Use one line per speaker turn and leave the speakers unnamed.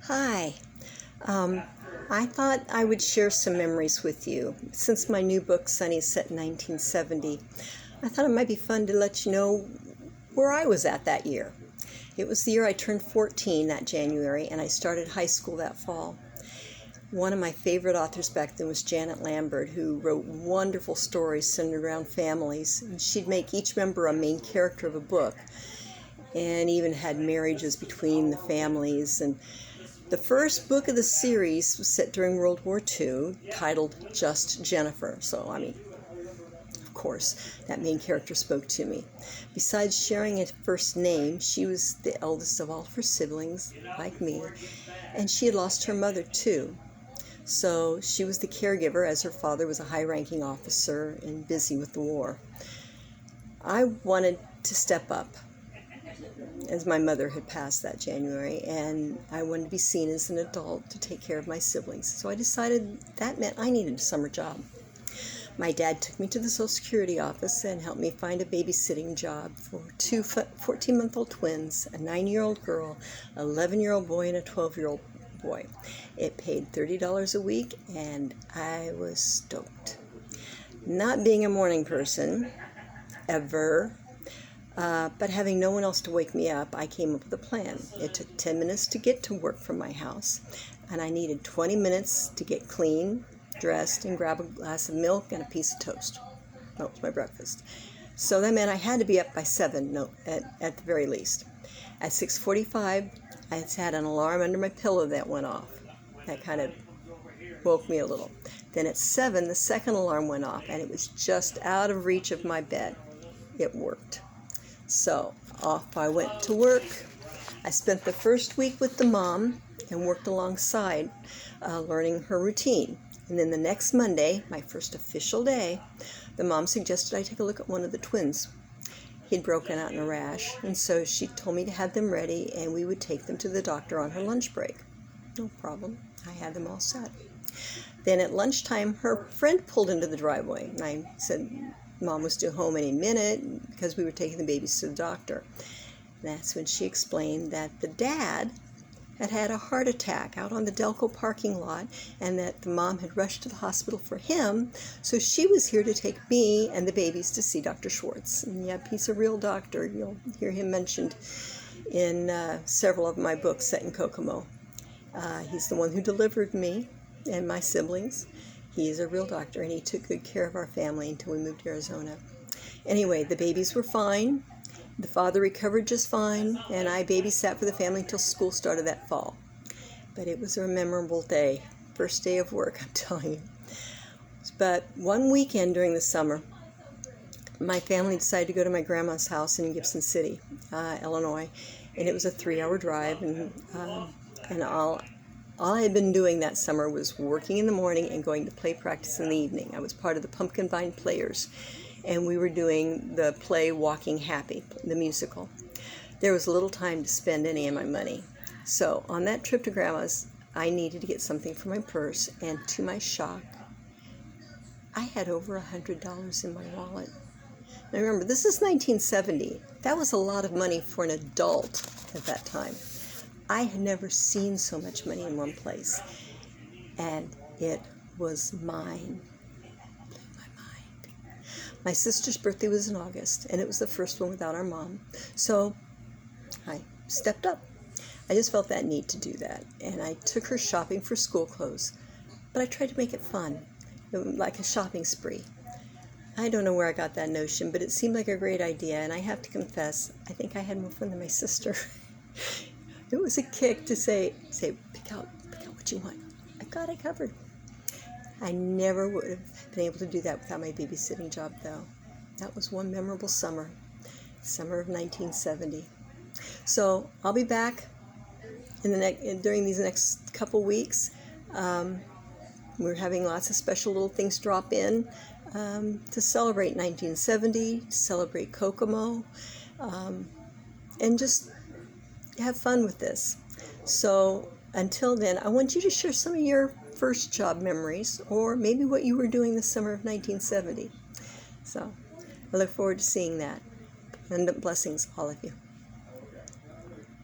Hi. Um, I thought I would share some memories with you. Since my new book, Sunny, is set in 1970, I thought it might be fun to let you know where I was at that year. It was the year I turned 14 that January, and I started high school that fall. One of my favorite authors back then was Janet Lambert, who wrote wonderful stories centered around families. And she'd make each member a main character of a book, and even had marriages between the families. And the first book of the series was set during World War II, titled Just Jennifer. So, of course, that main character spoke to me. Besides sharing a first name, she was the eldest of all of her siblings, like me, and she had lost her mother too. So she was the caregiver, as her father was a high-ranking officer and busy with the war. I wanted to step up, as my mother had passed that January, and I wanted to be seen as an adult to take care of my siblings. So I decided that meant I needed a summer job. My dad took me to the Social Security office and helped me find a babysitting job for two 14-month-old twins, a 9-year-old girl, an 11-year-old boy, and a 12-year-old boy. It paid $30 a week, and I was stoked. Not being a morning person, ever, but having no one else to wake me up, I came up with a plan. It took 10 minutes to get to work from my house, and I needed 20 minutes to get clean, dressed, and grab a glass of milk and a piece of toast. That was my breakfast. So that meant I had to be up by 7, at the very least. At 6:45, I had an alarm under my pillow that went off. That kind of woke me a little. Then at 7, the second alarm went off, and it was just out of reach of my bed. It worked. So off I went to work. I spent the first week with the mom and worked alongside, learning her routine. And then the next Monday, my first official day, the mom suggested I take a look at one of the twins. He'd broken out in a rash, and so she told me to have them ready, and we would take them to the doctor on her lunch break. No problem. I had them all set. Then at lunchtime, her friend pulled into the driveway, and I said Mom was due home any minute because we were taking the babies to the doctor. That's when she explained that the dad had had a heart attack out on the Delco parking lot, and that the mom had rushed to the hospital for him, so she was here to take me and the babies to see Dr. Schwartz. And yep, he's a real doctor. You'll hear him mentioned in several of my books set in Kokomo. He's the one who delivered me and my siblings. He is a real doctor, and he took good care of our family until we moved to Arizona. Anyway, the babies were fine. The father recovered just fine, and I babysat for the family until school started that fall. But it was a memorable day. First day of work, I'm telling you. But one weekend during the summer, my family decided to go to my grandma's house in Gibson City, Illinois, and it was a 3-hour drive, and all I had been doing that summer was working in the morning and going to play practice in the evening. I was part of the Pumpkin Vine Players, and we were doing the play Walking Happy, the musical. There was little time to spend any of my money. So on that trip to Grandma's, I needed to get something for my purse, and to my shock, I had over $100 in my wallet. Now remember, this is 1970. That was a lot of money for an adult at that time. I had never seen so much money in one place, and it was mine. It blew my mind. My sister's birthday was in August, and it was the first one without our mom, so I stepped up. I just felt that need to do that, and I took her shopping for school clothes, but I tried to make it fun, like a shopping spree. I don't know where I got that notion, but it seemed like a great idea, and I have to confess, I think I had more fun than my sister. It was a kick to say, pick out what you want. I got it covered. I never would have been able to do that without my babysitting job, though. That was one memorable summer of 1970. So I'll be back during these next couple weeks. We're having lots of special little things drop in to celebrate 1970, to celebrate Kokomo, and just have fun with this. So until then, I want you to share some of your first job memories, or maybe what you were doing the summer of 1970. So I look forward to seeing that. And blessings, all of you.